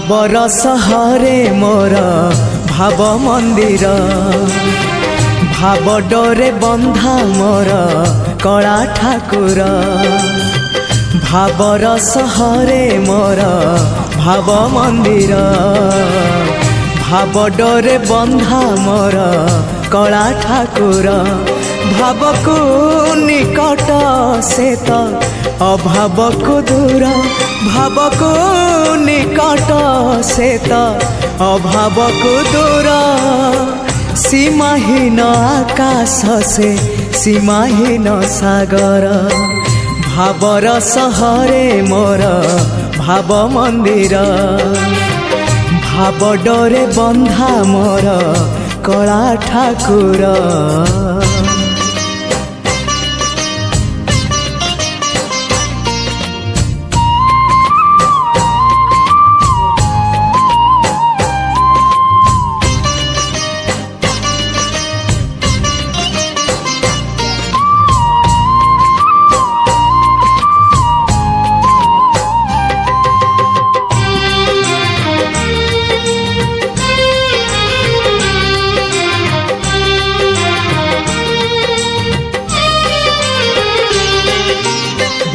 भावर सहरे मोर भाव मंदिर भाव डोरे बंधा मोर कला ठाकुर भावर सहरे मोर भाव मंदिर भाव डोरे बंधा मोर कला ठाकुर भाव को निकट से तो अभाव को दूर भाव को निकट से तो अभाव को दूर सीमाहीन आकाश से सीमाहीन सागर भावर सहरे मोर भाव मंदिर भाव डोरे बंधा मोर कला ठाकुर।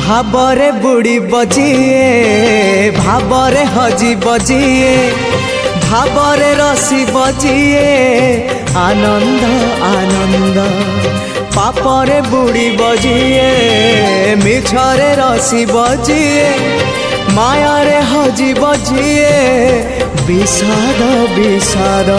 भावरे बुड़ी बजिए भावरे हजी बजिए भावरे रसी बजिए आनंद आनंद पापरे बुड़ी बजिए मिछरे रसी बजिए मायारे हजी बजिए विषाद विषाद।